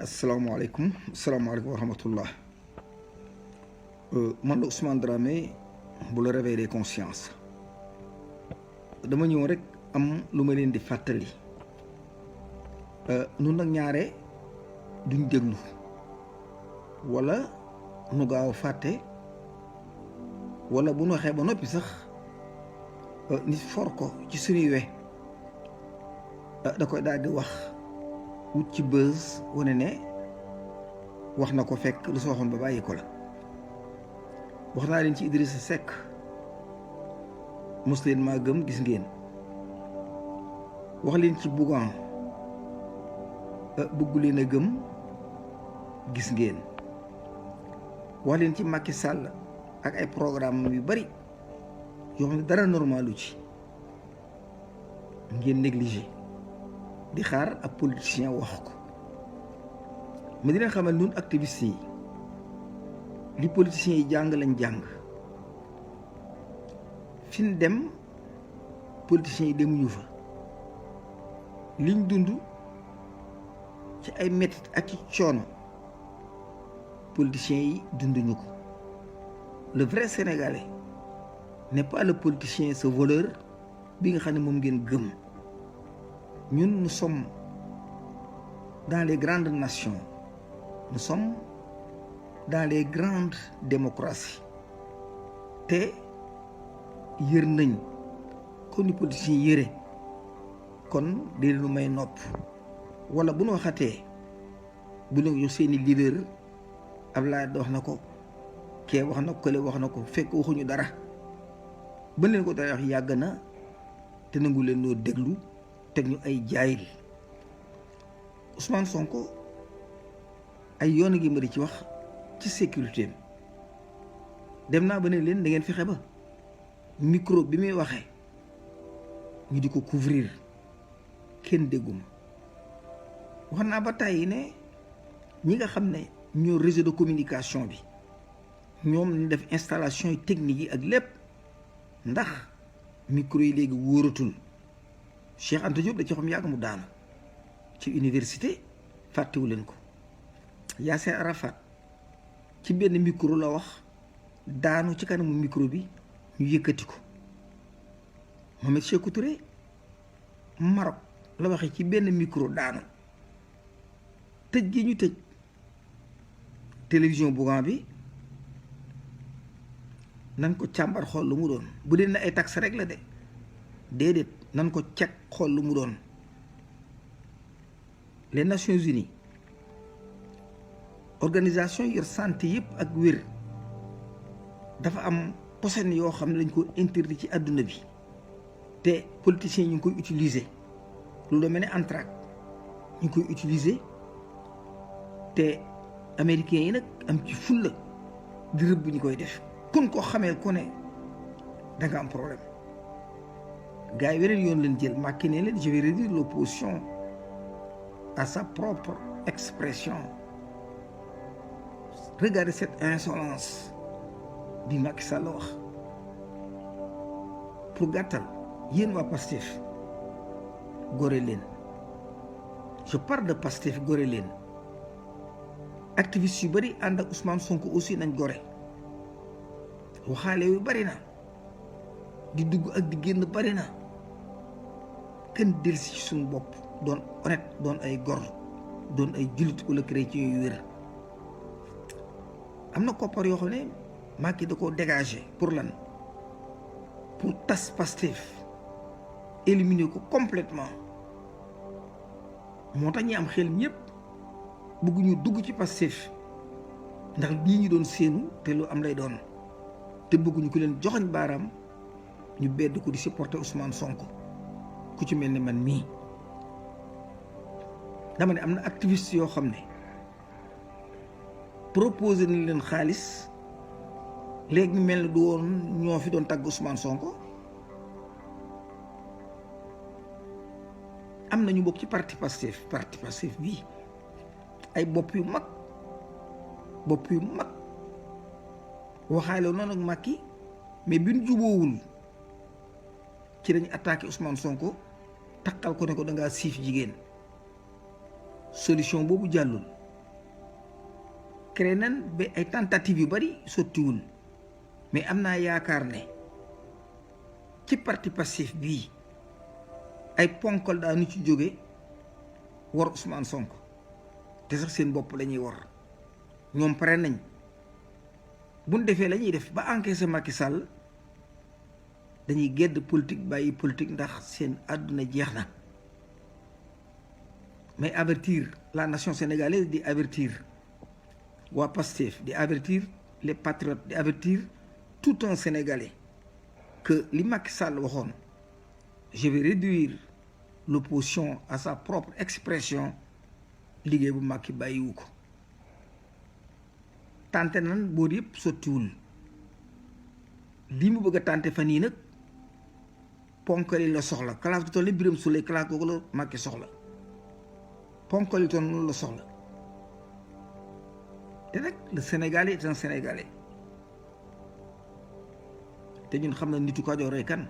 asalaamaaleykum wa rahmatullah man la Ousmane Dramé bu la réveil des consciences dama ñëw rek am lu ma leen di fàttali nun nag ñaare duñ déglu wala nu gaaw a fàtte wala bu nu waxee ba noppi sax nit for ko ci suñuy we da koy daal di wax wut ci buzz wane ne wax na ko fekk lu soo waxoon ba bàyyi ko la wax naa leen ci Idrissa Seck mos leen maa gëm gis ngeen wax leen ci Bougane bëggu leen a gëm gis ngeen wax leen ci Macky Sall ak ay programme yu bari yoo xam ne dara normalu ci ngeen négligé di xaar ab politicien wax ko ma dina xamal nun activistes yi li politiciens yi jàng lañ jàng fi ñu dem politiciens yi demuñu fa liñ dund ci ay métit ak ci coono politiciens yi dunduñu ko le vrai sénégalais n'est pas le politicien ce voleur bi nga xam ne moom ngeen gëm ñun nous sommes dans les grandes nations nous sommes dans les grandes démocraties te yër nañ kon ni politiciens yëre kon di lu may nopp wala bu nu waxatee bu ñu yow seeni leader Abdoulaye wax na ko kee wax na ko kële wax na ko fekk waxuñu dara ba leen ko dara wax yàgg na te nangu leen noo déglu teg ñu ay jaayil Ousmane Sonko ay yoon gi mari ci wax ci sécurité dem naa ba ne leen da ngeen fexe ba micro bi muy waxee ñu di ko couvrir kenn dégguma wax naa ba tàyyi ne ñi nga xam ne ñoo réseau de communication bi ñoom ñu def installation yi technique yi ak lépp ndax micro yi léegi wóoratul Cheikh Anta Diop da ci xam yàgg mu daanu ci université fàttewu leen ko Yasser Arafat ci benn micro la wax daanu ci kanamu micro bi ñu yëkkati ko Mohamed Sékou Touré Maroc la waxee ci benn micro daanu tëj gi ñu tëj télévision Bougane bi nan ko càmbar xool lu mu doon bu dee na ay taxe rek la de déedéet nan ko cek xool lu mu doon les Nations Unies organisation yor santé yëpp ak wér dafa am posen yoo xam ne dañ ko interdit ci àdduna bi te politiciens ñu ngi koy utiliser loolu mel ne anthrax ñu ngi koy utiliser te américains yi nag am ci fulla di rëbb ñu koy def kun ko xamee ko ne da nga am problème gars yi weneen yoon leen jël Macky ne leen je vais réduire l'opposition à sa propre expression. Regardez cette insolence bi Macky Sall wax pour gàttal yéen waa Pastef gore leen je parle de Pastef gore leen activistes yu bëri ànd ak Ousmane Sonko aussi nañ gore waxaale yu bëri na di dugg ak di génn bëri na kenn delsi ci suñu bopp doon honnête doon ay gor doon ay jullit wala chrétien yu wér am na koppar yoo xam ne Macky da koo dégagé pour lan pour tas Pastef éliminer ko complètement moo tax ñi am xel ñëpp bëgguñu dugg ci Pastef ndax lii ñu doon séenu te lu am lay doon te bëgguñu ku leen joxoñ baaraam ñu bedd ko di supporter Ousmane Sonko ku ci mel ni man mii dama ne am na activiste yoo xam ne proposé nañ leen xaalis léegi mel ni du woon ñoo fi doon tagg Ousmane Sonko am na ñu bokk ci parti Pastef bii ay bopp yu mag waxaale noonu ak Macky mais bi ñu juboowul ci dañu attaqué Ousmane Sonko takkal ko ne ko da ngaa siif jigéen solution boobu jàllul créé nan ba ay tentatives yu bari sottiwul mais am naa yaakaar ne ci parti Pastef bii ay ponkal daanu ci jóge war Ousmane Sonko te sax seen bopp la ñuy war ñoom pare nañ buñ defee la ñuy def ba encaissé Macky Sall dañuy gedd politique bàyyi politique ndax seen àdduna jeex na mais avertir la nation sénégalaise di avertir waa Pastef di avertir les patriotes di avertir tout un Sénégalais que li Macky Sall waxoon je vais réduire l'opposition à sa propre expression liggéey bu Macky bàyyiwu ko tante nan boor yëpp sottiwul lii mu bëgg a tante fan yii nag ponkali la soxla classe gu toll ni Birame Souleye classe googu la Macky soxla ponkali toon noonu la soxla te nag le Sénégalais est un Sénégalais te ñun xam na nitu Kajoor rey kan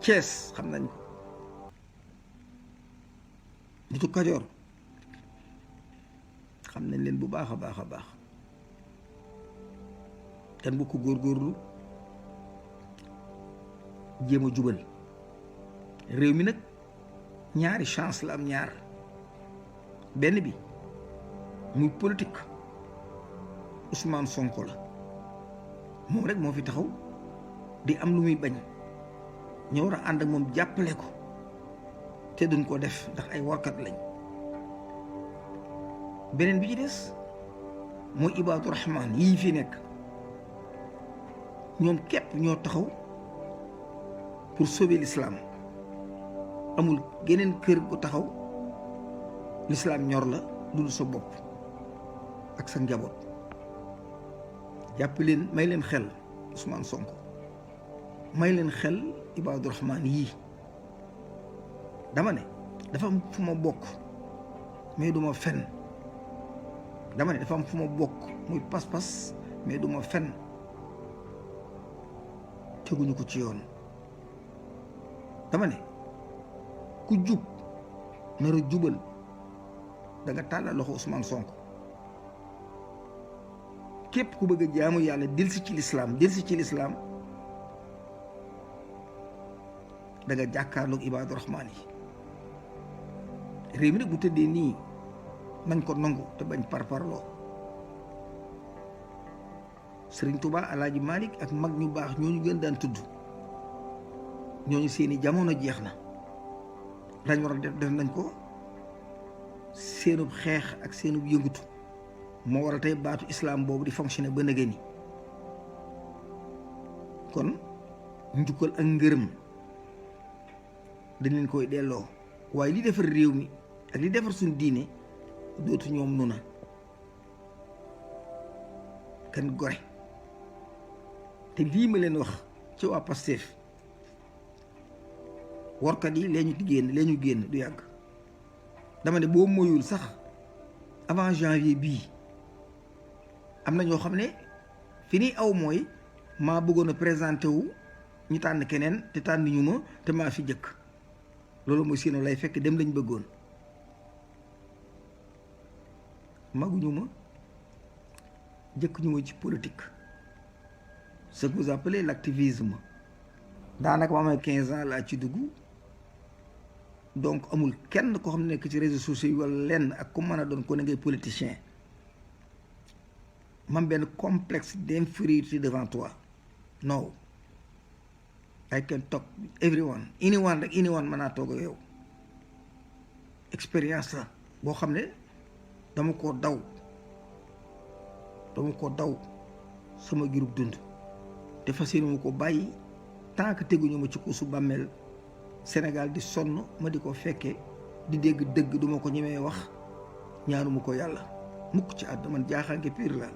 Thiès xam nañ ko nitu Kajoor xam nañ leen bu baax a baax a baax ten bu ko góorgóorlu jéem a jubal réew mi nag ñaari chance la am ñaar benn bi muy politique Ousmane Sonko la moom rek moo fi taxaw di am lu muy bañ ñoo war a ànd ak moom jàppale ko te duñ ko def ndax ay warkat lañ beneen bi ci des mooy Ibaadu Rahmaan yii fi nekk ñoom képp ñoo taxaw pour sauver l'islam amul geneen kër gu taxaw l'islam ñor la dul sa bopp ak sa njaboot jàpp leen may leen xel Ousmane Sonko may leen xel Ibaadu Rahmaan yii dama ne dafa am fu ma bokk mais du ma fen dama ne dafa am fu ma bokk muy pas-pas mais du ma fen teguñu ko ci yoon dama ne ku jub nar a jubal da nga tàllal loxo Ousmane Sonko képp ku bëgg a jaamu yàlla delsi ci lislaam da nga jàkkaarloog Ibaadu Rahmaan yi réew mi nag bu tëddee nii nañ ko nangu te bañ parparloo Sëriñ Tuubaa Alaaji Malik ak mag ñu baax ñooñu gën daan tudd ñooñu seeni jamono jeex na lañ war a def nañ ko seenub xeex ak seenub yëngutu moo war a tey baatu islam boobu di fonctionner ba nëgë ni kon njukkal ak ngërëm dañ leen koy delloo waaye li defar réew mi ak li defar suñ diine dootu ñoom nu na kan gore te lii ma leen wax ci waa Pastef warkat yi lee ñu génn du yàgg dama ne boo moyul sax avant janvier bii am na ñoo xam ne fi ni aw mooy maa bëggoon a présenté wu ñu tànn keneen te tànn ñu ma te maa fi jëkk loolu mooy sinon lay fekk dem lañ bëggoon maguñu ma jëkk ñu ma ci politique ce que vous appelez l'activisme daanaka ma amee 15 ans laa ci dugg donc amul kenn koo xam ne nekk ci réseaux sociaux yi wala lenn ak ku mën a doon ko ne ngay politicien man benn complexe d'infériorité devant toi no I can talk with everyone anyone mën naa toog ak yow expérience la boo xam ne dama ko daw sama girub dund te fas yéene ma ko bàyyi tant que teguñu ma ci kuusu bàmmeel Sénégal di sonn ma di ko fekkee di dégg dëgg duma ko ñemee wax ñaanuma ko yàlla mukk ci àdduna man jaaxaange pire la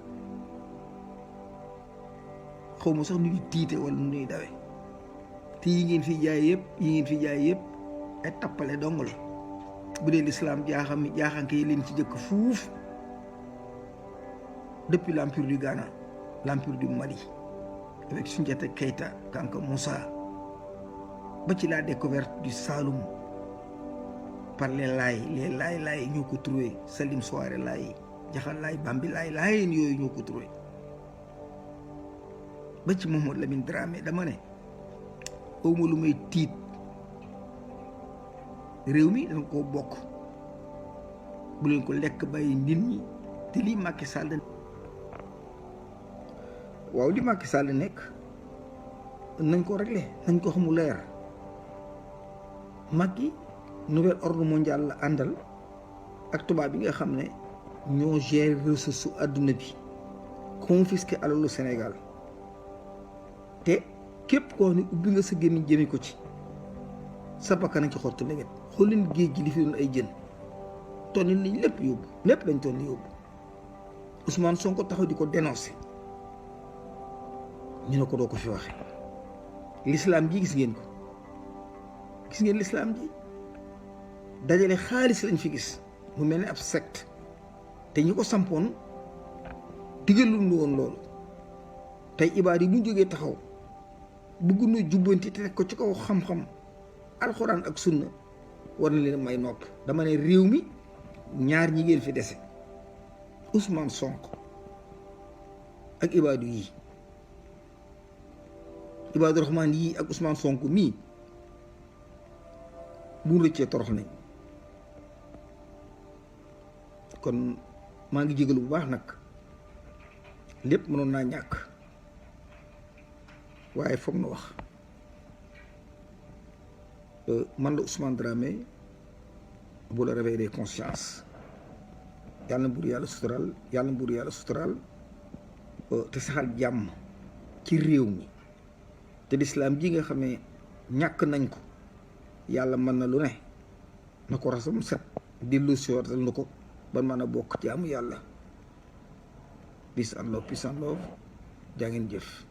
xaw ma sax nu ñuy tiite wala nu ñuy dawe te yi ngeen fi jaay yëpp ay tappale dong la bu dee l'islam jaaxanke yi leen ci jëkk fuuf depuis l'empire du Ghana l'empire du Mali avec Soundiata Keita Kanka Moussa ba ci la découverte du Saloum par les laay ñoo ko trouvé Salim Souare laay Jaxalaay Bambilaay laayeen yooyu ñoo ko trouvé ba ci Mamadou Lamine Dramé dama ne awma lu may tiit réew mi dañ koo bokk bu leen ko lekk bàyyi nit ñi te lii Macky Sall waaw li Macky Sall nekk nañ ko réglé nañ ko xamu leer Macky nouvel ordre mondial la àndal ak tubaab bi nga xam ne ñoo gérer ressources su àdduna bi confisqué alalu Sénégal te képp koo xam ne ubbi nga sa gémmiñ jëme ko ci sa bakkan nañ ci xottu lewet xool leen géej gi li fi doon ay jën tonni nañ lépp yóbbu lépp lañ tonni yóbbu Ousmane Sonko taxaw di ko dénoncé ñu ne ko doo ko fi waxe l'islam ji gis ngeen ko gis ngeen l'islam ji dajale xaalis lañ fi gis mu mel ne ab secte te ñi ko sampoon digalul woon loolu tey ibaad yi bu ñu jógee taxaw bëgg na jubbanti te teg ko ci kaw xam-xam alxuraan ak sunna war na leen may nopp dama ne réew mi ñaar ñi ngeen fi dese Ousmane Sonko ak ibaadu yii Ibaadu Rahmaan yii ak Ousmane Sonko mii bu rëccee torox nañ kon maa ngi jégalu bu baax nag lépp mënoon naa ñàkk waaye foog na wax man la Ousmane Dramé bu la réveil des consciences yàlla na buur yàlla sutural yàlla na buur yàlla sutural te saxal jàmm ci réew mi te lislaam ji nga xam ne ñàkk nañ ko yàlla mën na lu ne na ko rasam set dellu siwatal na ko ban mën a bokk jaamu yàlla peace and love jaa ngeen jëf